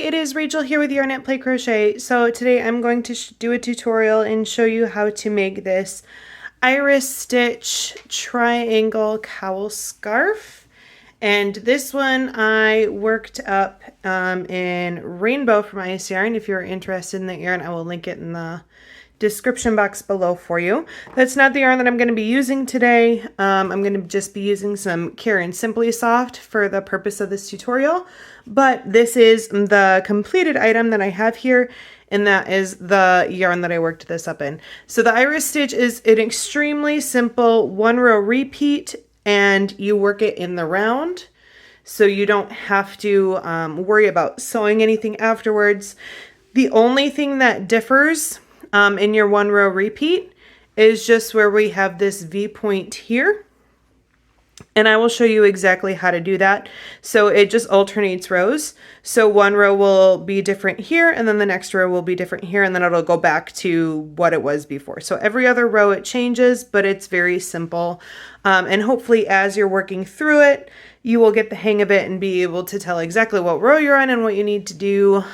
it is Rachel here with Yarn at Play Crochet. So today I'm going to do a tutorial and show you how to make this iris stitch triangle cowl scarf. And this one I worked up in Rainbow from Ice Yarn. If you're interested in that yarn, I will link it in the description box below for you. That's not the yarn that I'm going to be using today. I'm going to just be using some Caron Simply Soft for the purpose of this tutorial, but this is the completed item that I have here, and that is the yarn that I worked this up in. So the iris stitch is an extremely simple 1-row repeat, and you work it in the round, so you don't have to worry about sewing anything afterwards. The only thing that differs in your 1-row repeat is just where we have this V point here, and I will show you exactly how to do that. So it just alternates rows. So one row will be different here, and then the next row will be different here, and then it'll go back to what it was before. So every other row it changes, but it's very simple. And hopefully as you're working through it, you will get the hang of it and be able to tell exactly what row you're on and what you need to do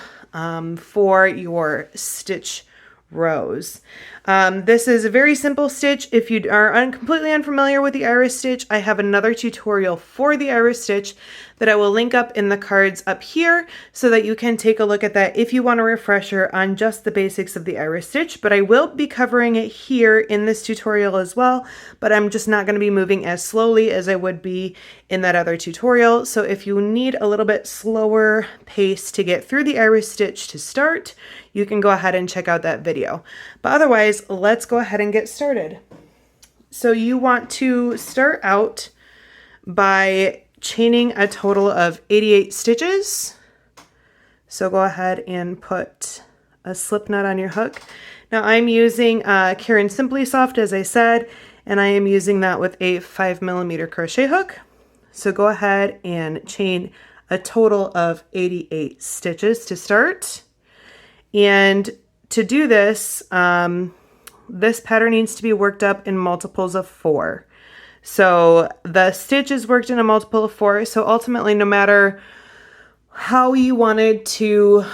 for your stitch rows. This is a very simple stitch. If you are completely unfamiliar with the iris stitch, I have another tutorial for the iris stitch that I will link up in the cards up here so that you can take a look at that if you want a refresher on just the basics of the iris stitch. But I will be covering it here in this tutorial as well, but I'm just not going to be moving as slowly as I would be in that other tutorial. So if you need a little bit slower pace to get through the iris stitch to start, you can go ahead and check out that video. But otherwise, let's go ahead and get started. So you want to start out by chaining a total of 88 stitches. So go ahead and put a slip knot on your hook. Now I'm using Caron Simply Soft, as I said, and I am using that with a 5mm crochet hook. So go ahead and chain a total of 88 stitches to start. And to do this, this pattern needs to be worked up in multiples of 4. So the stitch is worked in a multiple of 4. So ultimately, no matter how you wanted to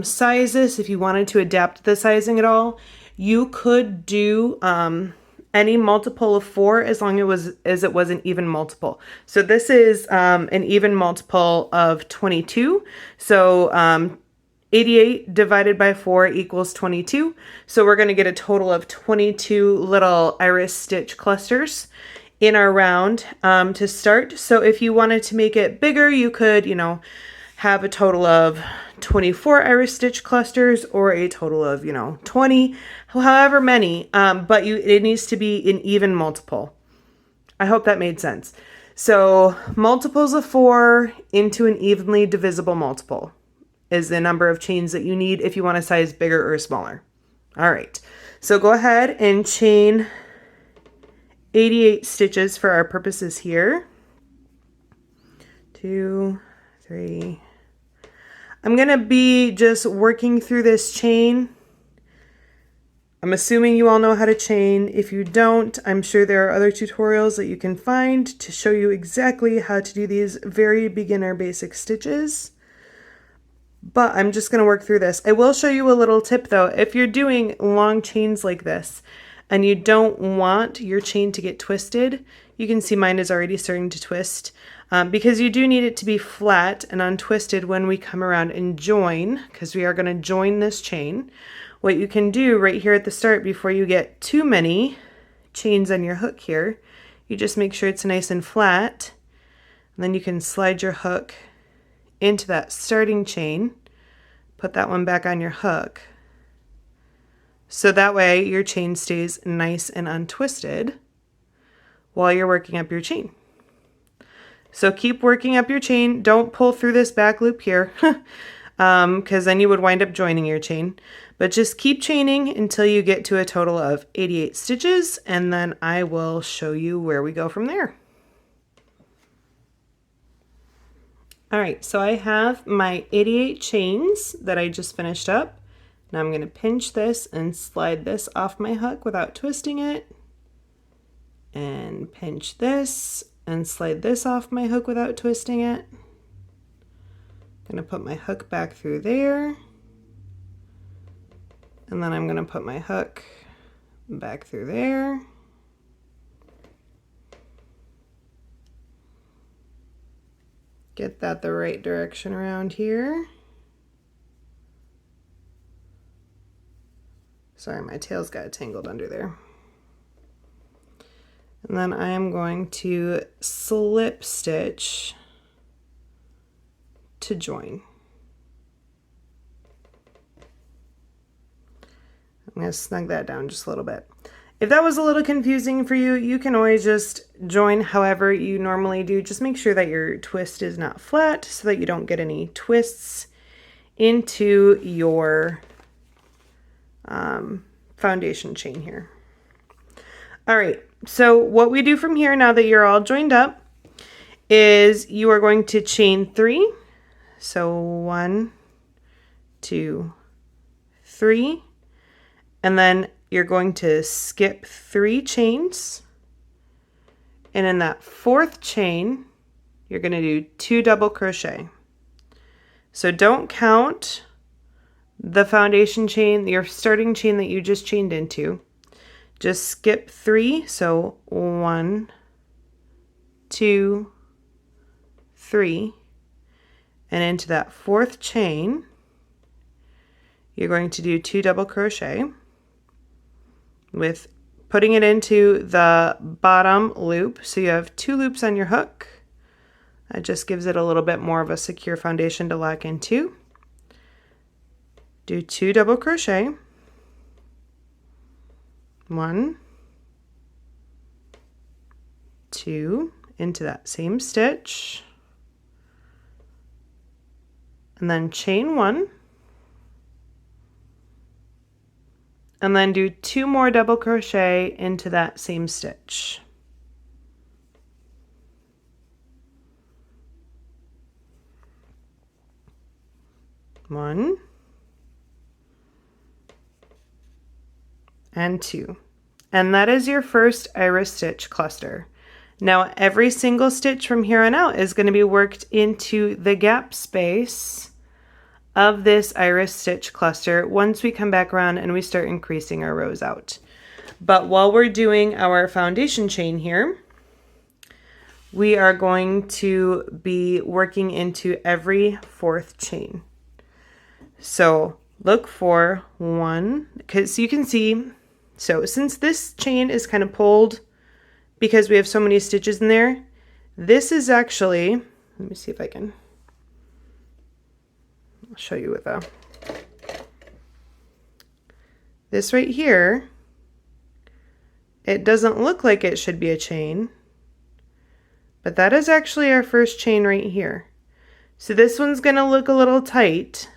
size this, if you wanted to adapt the sizing at all, you could do any multiple of 4 as long as it was an even multiple. So this is an even multiple of 22. So 88 divided by 4 equals 22. So we're going to get a total of 22 little iris stitch clusters in our round to start. So if you wanted to make it bigger, you could, have a total of 24 iris stitch clusters or a total of, 20, however many, but it needs to be an even multiple. I hope that made sense. So multiples of 4 into an evenly divisible multiple is the number of chains that you need if you want to size bigger or smaller. All right, so go ahead and chain 88 stitches for our purposes here. 2, 3. I'm going to be just working through this chain. I'm assuming you all know how to chain. If you don't, I'm sure there are other tutorials that you can find to show you exactly how to do these very beginner basic stitches. But I'm just going to work through this. I will show you a little tip though. If you're doing long chains like this and you don't want your chain to get twisted, you can see mine is already starting to twist because you do need it to be flat and untwisted when we come around and join, because we are going to join this chain. What you can do right here at the start before you get too many chains on your hook here, you just make sure it's nice and flat, and then you can slide your hook into that starting chain, put that one back on your hook, so that way your chain stays nice and untwisted while you're working up your chain. So keep working up your chain. Don't pull through this back loop here because then you would wind up joining your chain, but just keep chaining until you get to a total of 88 stitches, and then I will show you where we go from there. All right, so I have my 88 chains that I just finished up. Now I'm going to pinch this and slide this off my hook without twisting it, and pinch this and slide this off my hook without twisting it, I'm going to put my hook back through there, and then I'm going to put my hook back through there. Get that the right direction around here. Sorry, my tail's got tangled under there. And then I am going to slip stitch to join. I'm going to snug that down just a little bit. If that was a little confusing for you, you can always just join however you normally do. Just make sure that your twist is not flat so that you don't get any twists into your foundation chain here. All right, so what we do from here, now that you're all joined up, is you are going to chain 3. So 1, 2, 3, and then you're going to skip 3 chains, and in that 4th chain you're going to do 2 double crochet. So don't count the foundation chain, your starting chain that you just chained into. Just skip 3, so 1, 2, 3, and into that 4th chain you're going to do 2 double crochet with putting it into the bottom loop. So you have 2 loops on your hook. That just gives it a little bit more of a secure foundation to lock into. Do 2 double crochet, 1, 2, into that same stitch, and then chain 1, and then do 2 more double crochet into that same stitch. One and 2. And that is your first iris stitch cluster. Now every single stitch from here on out is going to be worked into the gap space of this iris stitch cluster once we come back around and we start increasing our rows out. But while we're doing our foundation chain here, we are going to be working into every 4th chain. So look for 1, because you can see, so since this chain is kind of pulled because we have so many stitches in there, this is actually, let me see if I can, I'll show you with this right here, it doesn't look like it should be a chain, but that is actually our first chain right here. So this one's going to look a little tight.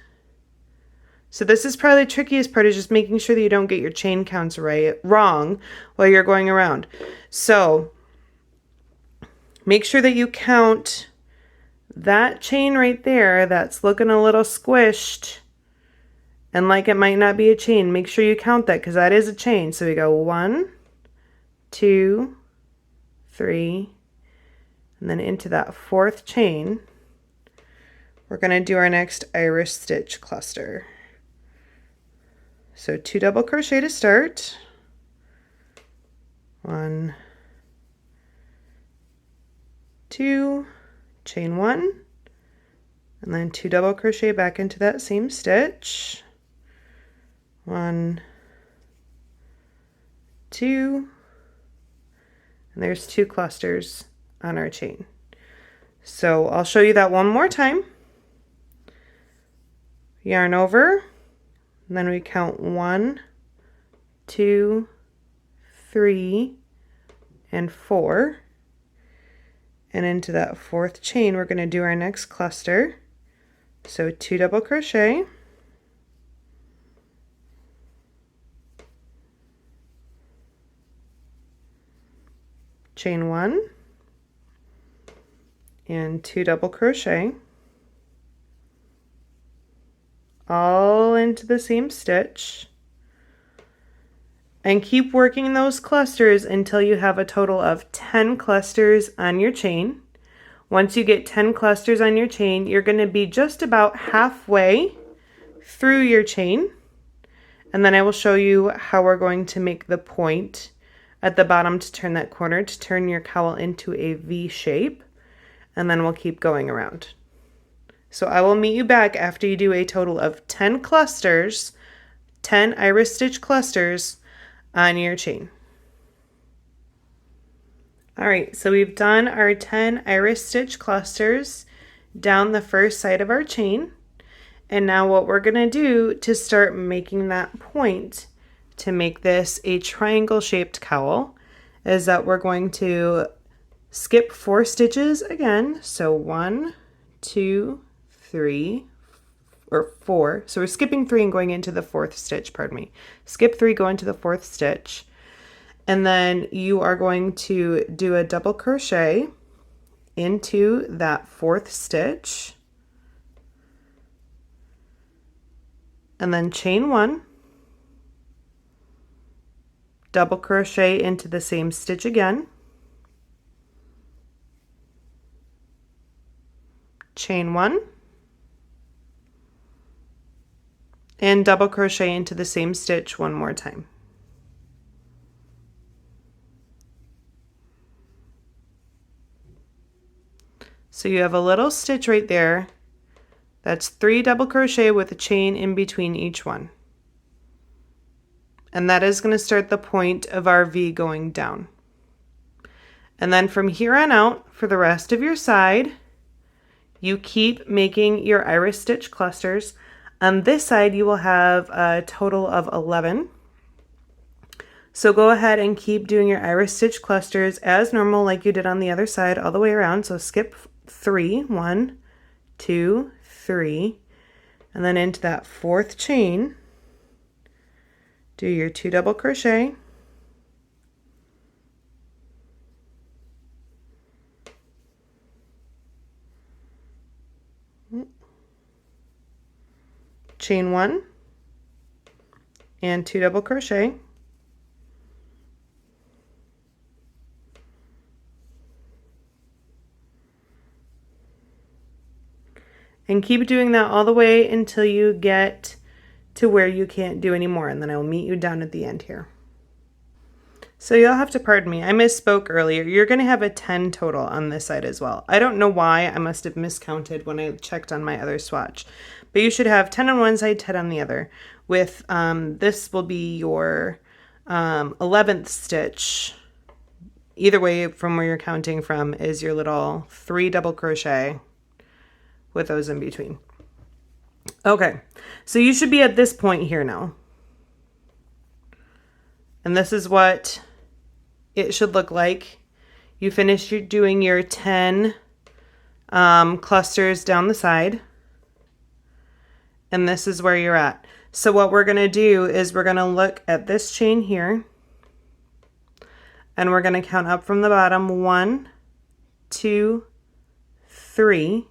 So this is probably the trickiest part, is just making sure that you don't get your chain counts wrong while you're going around. So make sure that you count that chain right there that's looking a little squished and like it might not be a chain. Make sure you count that, because that is a chain. So we go 1, 2, 3, and then into that 4th chain we're going to do our next iris stitch cluster. So 2 double crochet to start. 1, 2, chain 1, and then 2 double crochet back into that same stitch. 1, 2, and there's 2 clusters on our chain. So I'll show you that one more time. Yarn over, and then we count 1, 2, 3, and 4. And into that 4th chain we're going to do our next cluster. So 2 double crochet, chain 1, and 2 double crochet, all into the same stitch, and keep working those clusters until you have a total of 10 clusters on your chain. Once you get 10 clusters on your chain, you're going to be just about halfway through your chain. And then I will show you how we're going to make the point at the bottom to turn that corner, to turn your cowl into a V shape. And then we'll keep going around. So I will meet you back after you do a total of 10 clusters, 10 iris stitch clusters on your chain. All right, so we've done our 10 iris stitch clusters down the first side of our chain. And now what we're gonna do to start making that point to make this a triangle shaped cowl is that we're going to skip 4 stitches again. So 1, 2, 3, or 4. So we're skipping 3 and going into the 4th stitch, pardon me. Skip 3, go into the 4th stitch. And then you are going to do a double crochet into that 4th stitch. And then chain 1. Double crochet into the same stitch again. Chain 1. And double crochet into the same stitch one more time. So you have a little stitch right there. That's 3 double crochet with a chain in between each one. And that is going to start the point of our V going down. And then from here on out, for the rest of your side, you keep making your iris stitch clusters. On this side, you will have a total of 11. So go ahead and keep doing your iris stitch clusters as normal like you did on the other side all the way around. So skip 3, 1, 2, 3, and then into that 4th chain, do your 2 double crochet, chain 1, and 2 double crochet, and keep doing that all the way until you get to where you can't do any more, and then I will meet you down at the end here. So you'll have to pardon me, I misspoke earlier. You're going to have a 10 total on this side as well. I don't know why, I must have miscounted when I checked on my other swatch. But you should have 10 on one side, 10 on the other. With this will be your 11th stitch. Either way, from where you're counting from is your little 3 double crochet with those in between. Okay, so you should be at this point here now. And this is what it should look like. You finished doing your 10 clusters down the side. And this is where you're at. So what we're going to do is we're going to look at this chain here. And we're going to count up from the bottom. 1, 2, 3.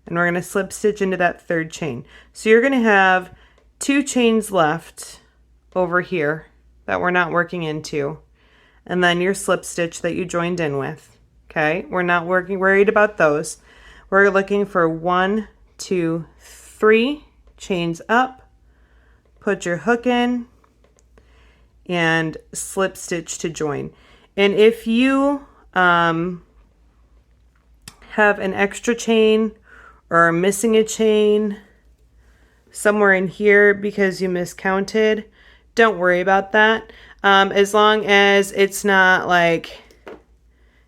And we're going to slip stitch into that 3rd chain. So you're going to have 2 chains left over here that we're not working into. And then your slip stitch that you joined in with. Okay, we're not worried about those. We're looking for 1, 2, 3 chains up, put your hook in, and slip stitch to join. And if you have an extra chain or are missing a chain somewhere in here because you miscounted, don't worry about that. As long as it's not like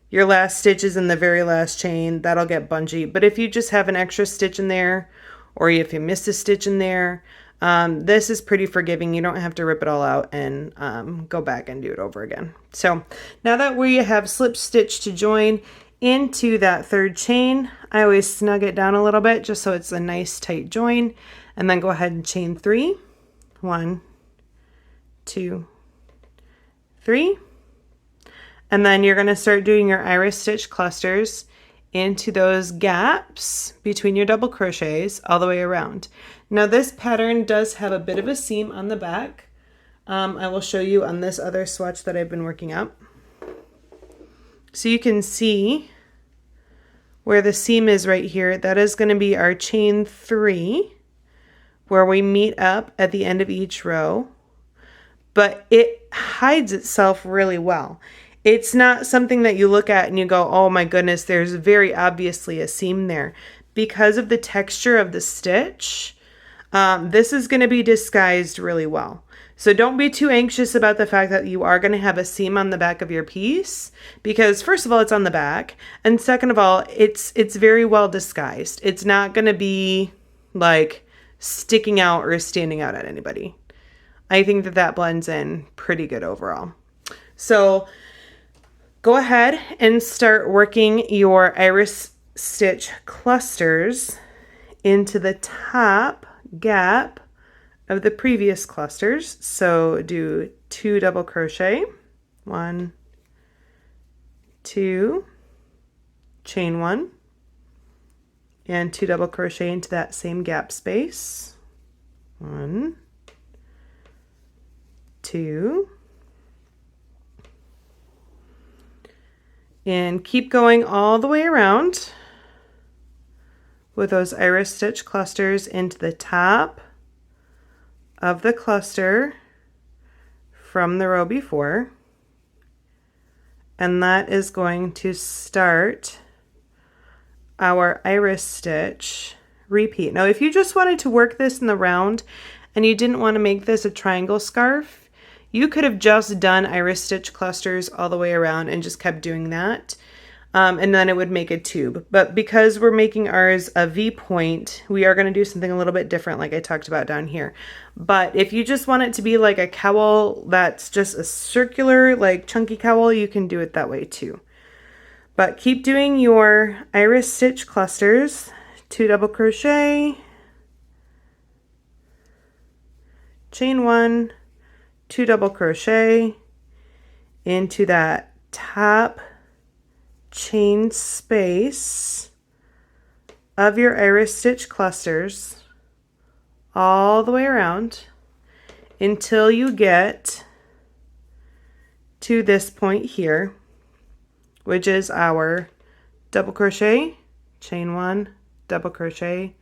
your last stitch is in the very last chain, that'll get bungee. But if you just have an extra stitch in there, or if you missed a stitch in there, this is pretty forgiving. You don't have to rip it all out and go back and do it over again. So now that we have slip stitch to join into that 3rd chain, I always snug it down a little bit just so it's a nice tight join, and then go ahead and chain 3. 1, 2, 3. And then you're going to start doing your iris stitch clusters into those gaps between your double crochets all the way around. Now this pattern does have a bit of a seam on the back. I will show you on this other swatch that I've been working up. So you can see where the seam is right here, that is going to be our chain 3, where we meet up at the end of each row. But it hides itself really well. It's not something that you look at and you go, oh my goodness, there's very obviously a seam there. Because of the texture of the stitch, this is going to be disguised really well. So don't be too anxious about the fact that you are going to have a seam on the back of your piece, because first of all, it's on the back, and second of all, it's very well disguised. It's not going to be like sticking out or standing out at anybody. I think that blends in pretty good overall. So go ahead and start working your iris stitch clusters into the top gap of the previous clusters. So do 2 double crochet, 1, 2, chain 1, and 2 double crochet into that same gap space, 1, 2, and keep going all the way around with those iris stitch clusters into the top of the cluster from the row before, and that is going to start our iris stitch repeat. Now if you just wanted to work this in the round and you didn't want to make this a triangle scarf, you could have just done iris stitch clusters all the way around and just kept doing that. And then it would make a tube. But because we're making ours a V-point, we are going to do something a little bit different like I talked about down here. But if you just want it to be like a cowl that's just a circular, like chunky cowl, you can do it that way too. But keep doing your iris stitch clusters, 2 double crochet, chain 1, 2 double crochet into that top chain space of your iris stitch clusters all the way around until you get to this point here, which is our double crochet, chain 1, double crochet,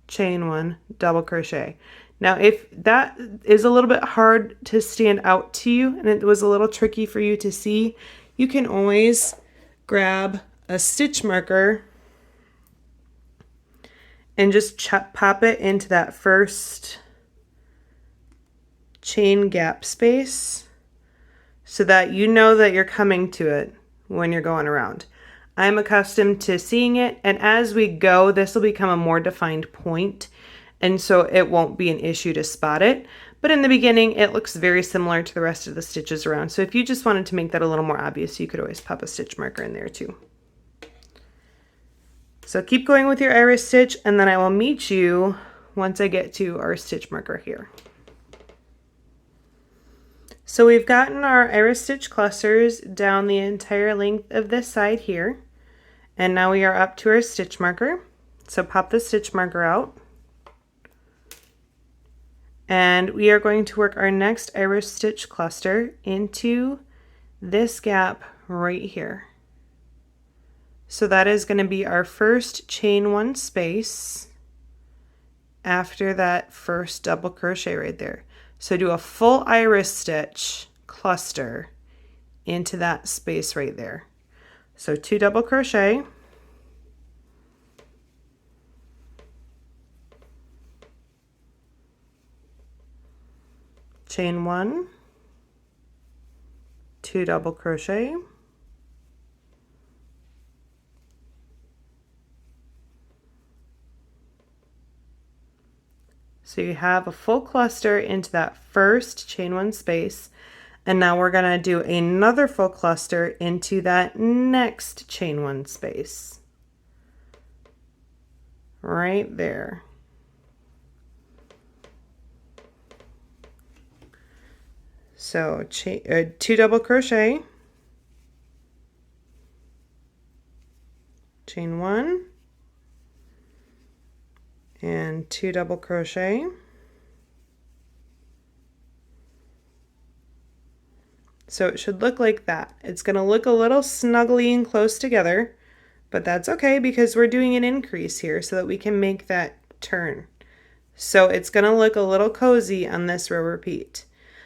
chain 1, double crochet. Now if that is a little bit hard to stand out to you and it was a little tricky for you to see, you can always grab a stitch marker and just pop it into that first chain gap space so that you know that you're coming to it when you're going around. I'm accustomed to seeing it, and as we go, this will become a more defined point, and so it won't be an issue to spot it. But in the beginning, it looks very similar to the rest of the stitches around. So if you just wanted to make that a little more obvious, you could always pop a stitch marker in there too. So keep going with your iris stitch, and then I will meet you once I get to our stitch marker here. So we've gotten our iris stitch clusters down the entire length of this side here. And now we are up to our stitch marker. So pop the stitch marker out. And we are going to work our next iris stitch cluster into this gap right here. So that is going to be our first chain 1 space after that first double crochet right there. So do a full iris stitch cluster into that space right there. So 2 double crochet, chain 1, 2 double crochet, so you have a full cluster into that first chain 1 space, and now we're going to do another full cluster into that next chain 1 space right there. So 2 double crochet, chain 1, and 2 double crochet, so it should look like that. It's going to look a little snuggly and close together, but that's okay because we're doing an increase here so that we can make that turn. So it's going to look a little cozy on this row repeat.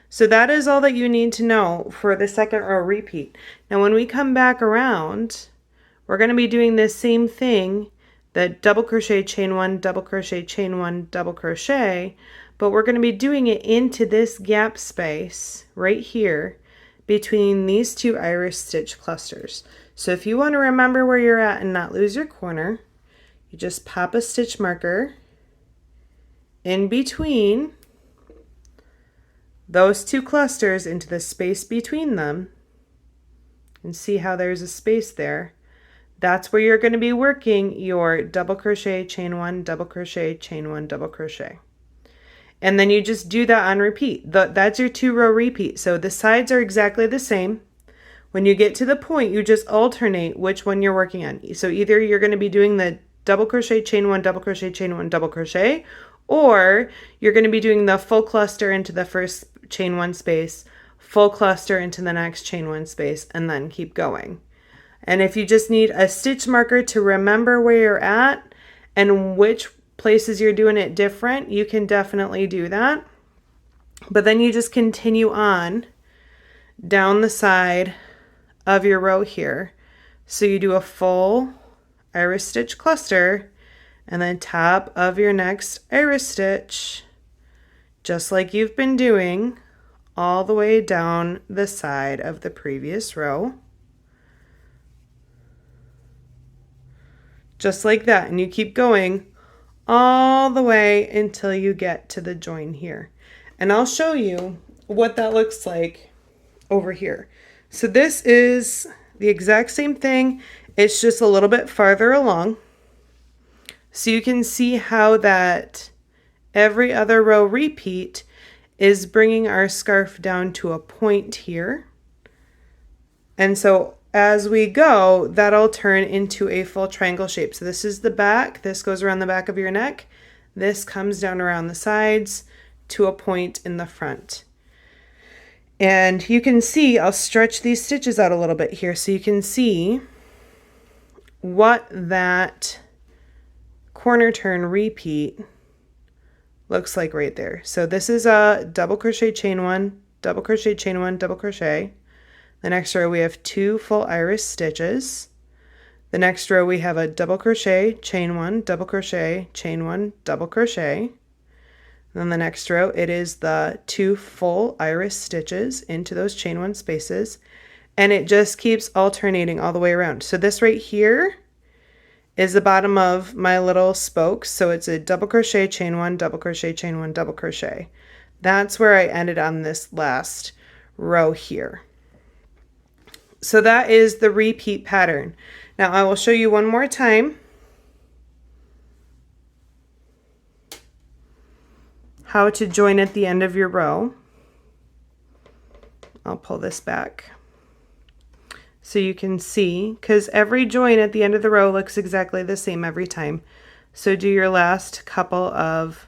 So that is all that you need to know for the second row repeat. Now when we come back around, we're going to be doing this same thing, the double crochet, chain one, double crochet, chain one, double crochet, but we're going to be doing it into this gap space right here between these two iris stitch clusters. So if you want to remember where you're at and not lose your corner, you just pop a stitch marker in between those two clusters into the space between them, and see how there's a space there. That's where you're going to be working your double crochet, chain one, double crochet, chain one, double crochet. And then you just do that on repeat. That's your 2-row repeat. So the sides are exactly the same. When you get to the point, you just alternate which one you're working on. So either you're going to be doing the double crochet, chain one, double crochet, chain one, double crochet, or you're going to be doing the full cluster into the first chain one space, full cluster into the next chain one space, and then keep going. And if you just need a stitch marker to remember where you're at and which places you're doing it different, you can definitely do that. But then you just continue on down the side of your row here. So you do a full iris stitch cluster and then top of your next iris stitch, just like you've been doing all the way down the side of the previous row. Just like that, and you keep going all the way until you get to the join here. And I'll show you what that looks like over here. So this is the exact same thing, it's just a little bit farther along. So you can see how that every other row repeat is bringing our scarf down to a point here. And so as we go, that'll turn into a full triangle shape. So this is the back, this goes around the back of your neck, this comes down around the sides to a point in the front. And you can see, I'll stretch these stitches out a little bit here so you can see what that corner turn repeat looks like right there. So this is a double crochet, chain one, double crochet, chain one, double crochet. The next row we have 2 full iris stitches. The next row we have a double crochet, chain one, double crochet, chain one, double crochet. Then the next row it is the 2 full iris stitches into those chain one spaces, and it just keeps alternating all the way around. So this right here is the bottom of my little spokes. So it's a double crochet, chain one, double crochet, chain one, double crochet. That's where I ended on this last row here. So that is the repeat pattern. Now I will show you one more time how to join at the end of your row. I'll pull this back so you can see, because every join at the end of the row looks exactly the same every time. So do your last couple of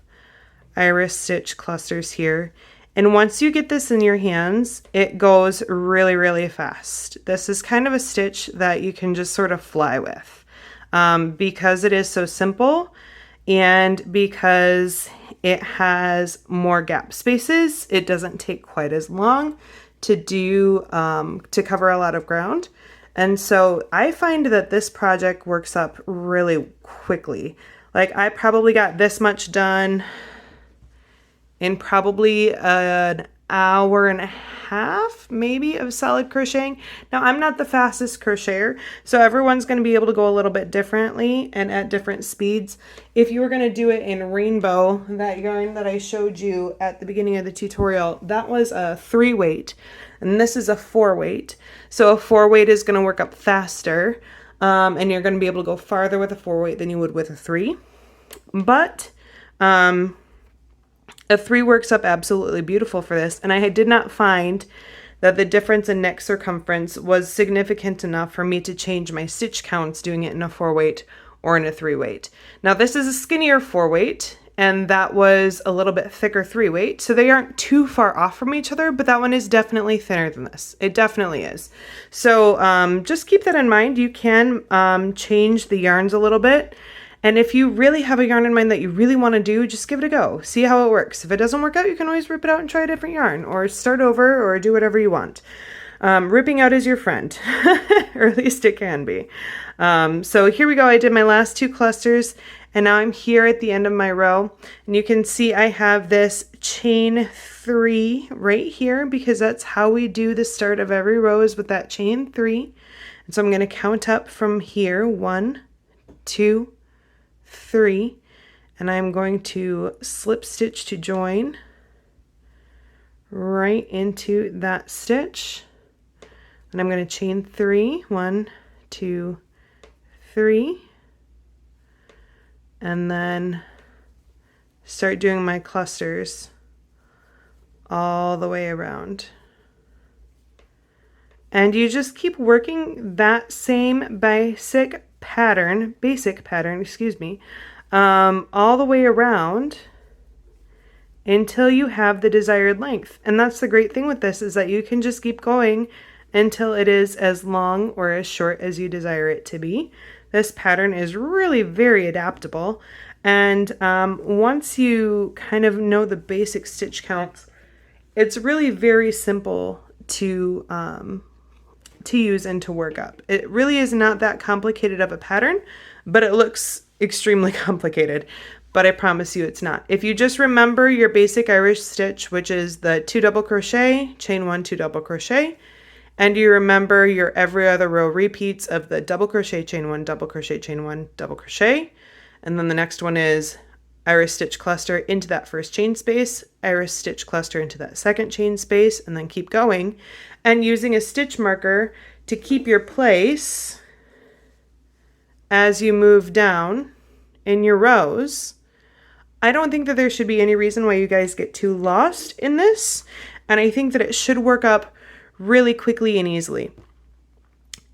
iris stitch clusters here. And once you get this in your hands, it goes really, really fast. This is kind of a stitch that you can just sort of fly with because it is so simple and because it has more gap spaces. It doesn't take quite as long to do to cover a lot of ground. And so I find that this project works up really quickly. Like I probably got this much done in probably an hour and a half, maybe, of solid crocheting. Now, I'm not the fastest crocheter, so everyone's going to be able to go a little bit differently and at different speeds. If you were going to do it in rainbow, that yarn that I showed you at the beginning of the tutorial, that was a 3-weight, and this is a 4-weight. So a 4-weight is going to work up faster, and you're going to be able to go farther with a 4-weight than you would with a 3. But a 3 works up absolutely beautiful for this, and I did not find that the difference in neck circumference was significant enough for me to change my stitch counts doing it in a 4-weight or in a 3-weight. Now this is a skinnier 4-weight, and that was a little bit thicker 3-weight. So they aren't too far off from each other, but that one is definitely thinner than this. It definitely is. So just keep that in mind. You can change the yarns a little bit. And if you really have a yarn in mind that you really want to do, just give it a go. See how it works. If it doesn't work out, you can always rip it out and try a different yarn, or start over, or do whatever you want. Ripping out is your friend, or at least it can be. So here we go. I did my last 2 clusters, and now I'm here at the end of my row. And you can see I have this chain 3 right here, because that's how we do the start of every row, is with that chain 3. And so I'm going to count up from here, 1, 2, 3, and I'm going to slip stitch to join right into that stitch, and I'm going to chain 3, 1, 2, 3, and then start doing my clusters all the way around. And you just keep working that same basic pattern, excuse me, all the way around until you have the desired length. And that's the great thing with this, is that you can just keep going until it is as long or as short as you desire it to be. This pattern is really very adaptable. And once you kind of know the basic stitch counts, it's really very simple to use and to work up. It really is not that complicated of a pattern, but it looks extremely complicated. But I promise you it's not. If you just remember your basic Irish stitch, which is the 2 double crochet, chain 1, 2 double crochet, and you remember your every other row repeats of the double crochet, chain 1, double crochet, chain 1, double crochet, and then the next one is Irish stitch cluster into that first chain space, Irish stitch cluster into that second chain space, and then keep going, and using a stitch marker to keep your place as you move down in your rows. I don't think that there should be any reason why you guys get too lost in this, and I think that it should work up really quickly and easily.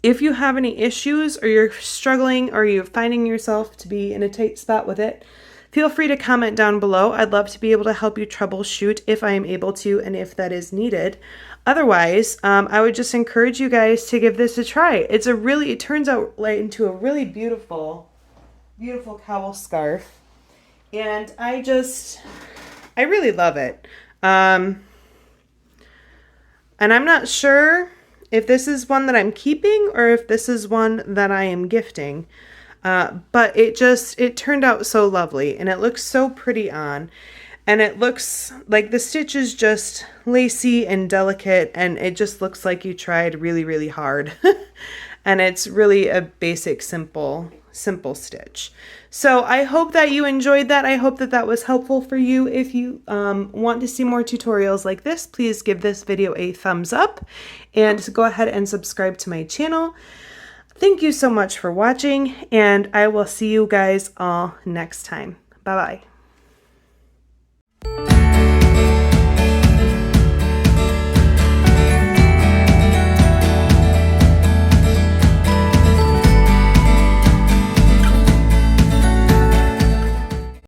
If you have any issues, or you're struggling, or you're finding yourself to be in a tight spot with it, feel free to comment down below. I'd love to be able to help you troubleshoot if I am able to, and if that is needed. Otherwise, I would just encourage you guys to give this a try. It turns out into a really beautiful, beautiful cowl scarf. And I really love it. And I'm not sure if this is one that I'm keeping or if this is one that I am gifting. But it turned out so lovely, and it looks so pretty on, and it looks like the stitch is just lacy and delicate, and it just looks like you tried really, really hard. And it's really a basic, simple stitch. So I hope that you enjoyed that. I hope that that was helpful for you. If you want to see more tutorials like this, please give this video a thumbs up and go ahead and subscribe to my channel. Thank you so much for watching, and I will see you guys all next time. Bye-bye.